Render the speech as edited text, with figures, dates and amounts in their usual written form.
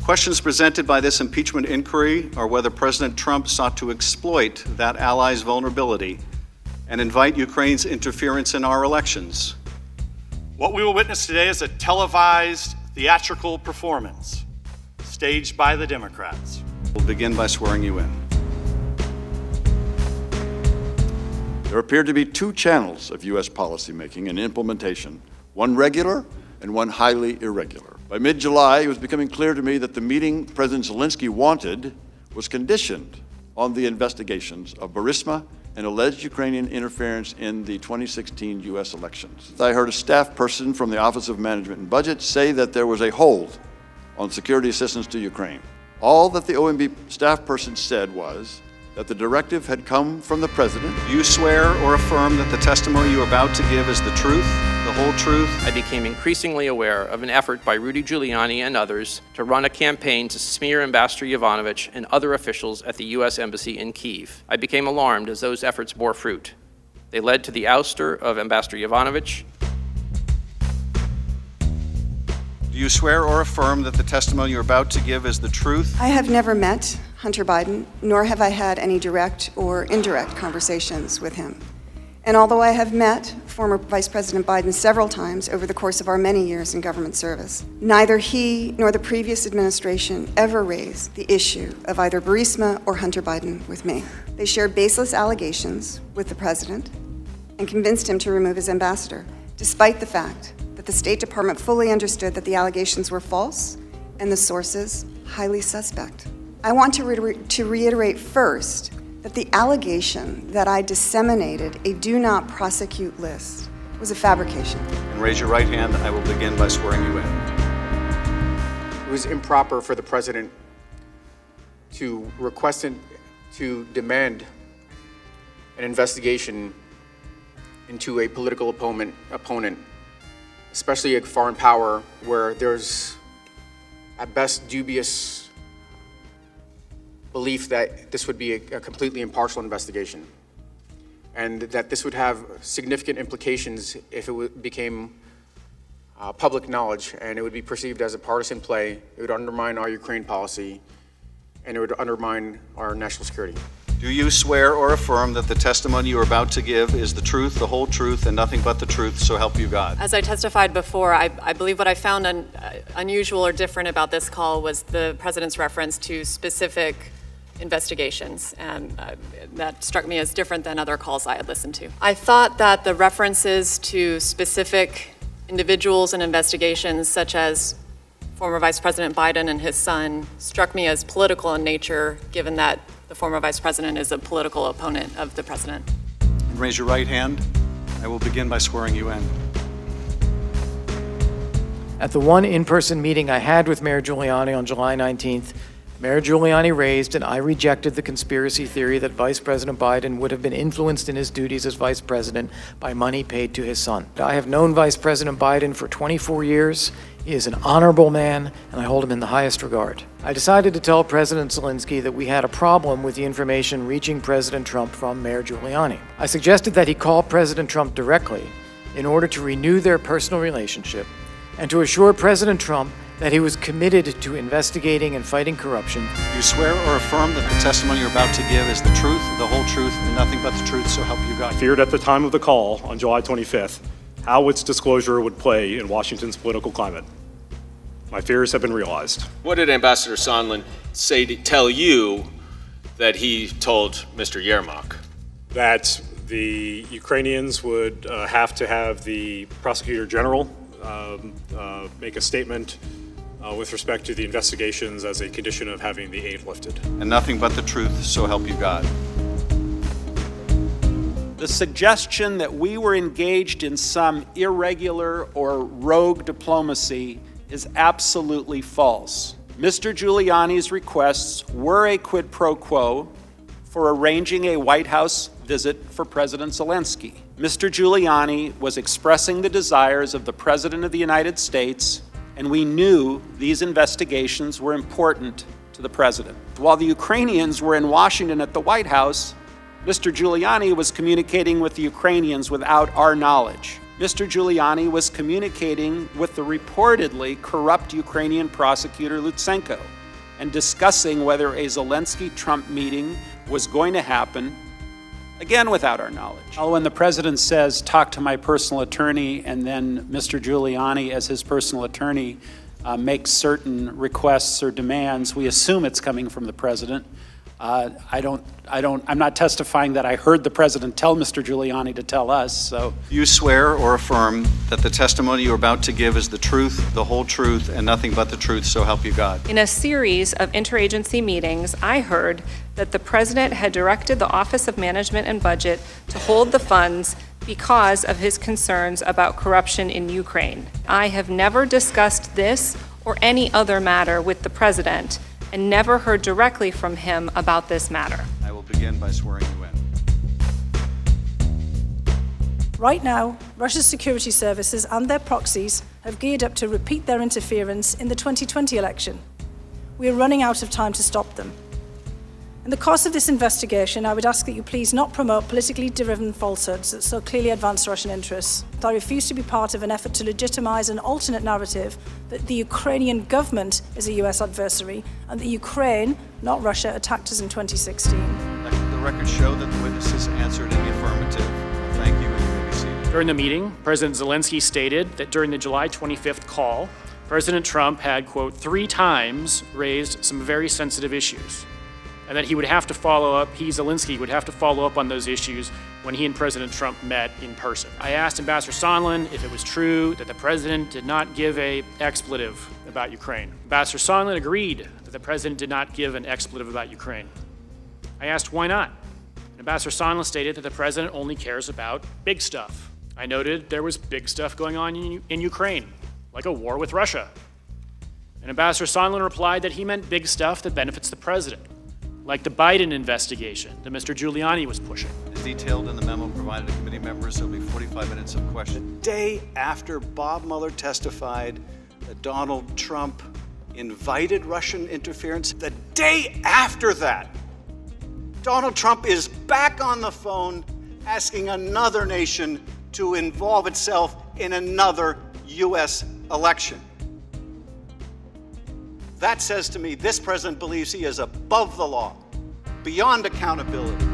Questions presented by this impeachment inquiry are whether President Trump sought to exploit that ally's vulnerability and invite Ukraine's interference in our elections. What we will witness today is a televised theatrical performance staged by the Democrats. We'll begin by swearing you in. There appear to be two channels of U.S. policymaking and implementation, one regular and one highly irregular. By mid-July, it was becoming clear to me that the meeting President Zelensky wanted was conditioned on the investigations of Burisma and alleged Ukrainian interference in the 2016 U.S. elections. I heard a staff person from the Office of Management and Budget say that there was a hold on security assistance to Ukraine. All that the OMB staff person said was that the directive had come from the President. Do you swear or affirm that the testimony you are about to give is the truth, the whole truth? I became increasingly aware of an effort by Rudy Giuliani and others to run a campaign to smear Ambassador Yovanovitch and other officials at the U.S. Embassy in Kyiv. I became alarmed as those efforts bore fruit. They led to the ouster of Ambassador Yovanovitch. Do you swear or affirm that the testimony you're about to give is the truth? I have never met Hunter Biden, nor have I had any direct or indirect conversations with him. And although I have met former Vice President Biden several times over the course of our many years in government service, neither he nor the previous administration ever raised the issue of either Burisma or Hunter Biden with me. They shared baseless allegations with the President and convinced him to remove his ambassador, despite the fact that the State Department fully understood that the allegations were false and the sources highly suspect. I want to reiterate first that the allegation that I disseminated a do not prosecute list was a fabrication. And raise your right hand. I will begin by swearing you in. It was improper for the President to request and to demand an investigation into a political opponent, especially a foreign power where there's at best dubious belief that this would be a completely impartial investigation, and that this would have significant implications if it became public knowledge, and it would be perceived as a partisan play. It would undermine our Ukraine policy, and it would undermine our national security. Do you swear or affirm that the testimony you are about to give is the truth, the whole truth, and nothing but the truth, so help you God? As I testified before, I believe what I found unusual or different about this call was the President's reference to specific investigations, and that struck me as different than other calls I had listened to. I thought that the references to specific individuals and investigations, such as former Vice President Biden and his son, struck me as political in nature, given that the former Vice President is a political opponent of the President. And raise your right hand. I will begin by swearing you in. At the one in-person meeting I had with Mayor Giuliani on July 19th, Mayor Giuliani raised and I rejected the conspiracy theory that Vice President Biden would have been influenced in his duties as Vice President by money paid to his son. I have known Vice President Biden for 24 years. He is an honorable man, and I hold him in the highest regard. I decided to tell President Zelensky that we had a problem with the information reaching President Trump from Mayor Giuliani. I suggested that he call President Trump directly in order to renew their personal relationship and to assure President Trump that he was committed to investigating and fighting corruption. Do you swear or affirm that the testimony you're about to give is the truth, the whole truth, and nothing but the truth, so help you God? Feared at the time of the call on July 25th how its disclosure would play in Washington's political climate. My fears have been realized. What did Ambassador Sondland say to tell you that he told Mr. Yermak? That the Ukrainians would have to have the Prosecutor General make a statement with respect to the investigations as a condition of having the aid lifted. And nothing but the truth, so help you God. The suggestion that we were engaged in some irregular or rogue diplomacy is absolutely false. Mr. Giuliani's requests were a quid pro quo for arranging a White House visit for President Zelensky. Mr. Giuliani was expressing the desires of the President of the United States, and we knew these investigations were important to the President. While the Ukrainians were in Washington at the White House, Mr. Giuliani was communicating with the Ukrainians without our knowledge. Mr. Giuliani was communicating with the reportedly corrupt Ukrainian prosecutor Lutsenko and discussing whether a Zelensky-Trump meeting was going to happen, again without our knowledge. When the president says, talk to my personal attorney, and then Mr. Giuliani, as his personal attorney, makes certain requests or demands, we assume it's coming from the president. I'm not testifying that I heard the president tell Mr. Giuliani to tell us, so. You swear or affirm that the testimony you're about to give is the truth, the whole truth, and nothing but the truth, so help you God? In a series of interagency meetings, I heard that the president had directed the Office of Management and Budget to hold the funds because of his concerns about corruption in Ukraine. I have never discussed this or any other matter with the president and never heard directly from him about this matter. I will begin by swearing you in. Right now, Russia's security services and their proxies have geared up to repeat their interference in the 2020 election. We are running out of time to stop them. In the course of this investigation, I would ask that you please not promote politically driven falsehoods that so clearly advance Russian interests. I refuse to be part of an effort to legitimize an alternate narrative that the Ukrainian government is a US adversary and that Ukraine, not Russia, attacked us in 2016. The records show that the witnesses answered in the affirmative. Thank you, and you may be seated. During the meeting, President Zelensky stated that during the July 25th call, President Trump had, quote, 3 times raised some very sensitive issues, and that he would have to follow up, Zelensky, would have to follow up on those issues when he and President Trump met in person. I asked Ambassador Sondland if it was true that the president did not give an expletive about Ukraine. Ambassador Sondland agreed that the president did not give an expletive about Ukraine. I asked why not. And Ambassador Sondland stated that the president only cares about big stuff. I noted there was big stuff going on in Ukraine, like a war with Russia. And Ambassador Sondland replied that he meant big stuff that benefits the president, like the Biden investigation that Mr. Giuliani was pushing. As detailed in the memo provided to committee members, there will be 45 minutes of questions. The day after Bob Mueller testified that Donald Trump invited Russian interference, the day after that, Donald Trump is back on the phone asking another nation to involve itself in another U.S. election. That says to me this president believes he is above the law, beyond accountability.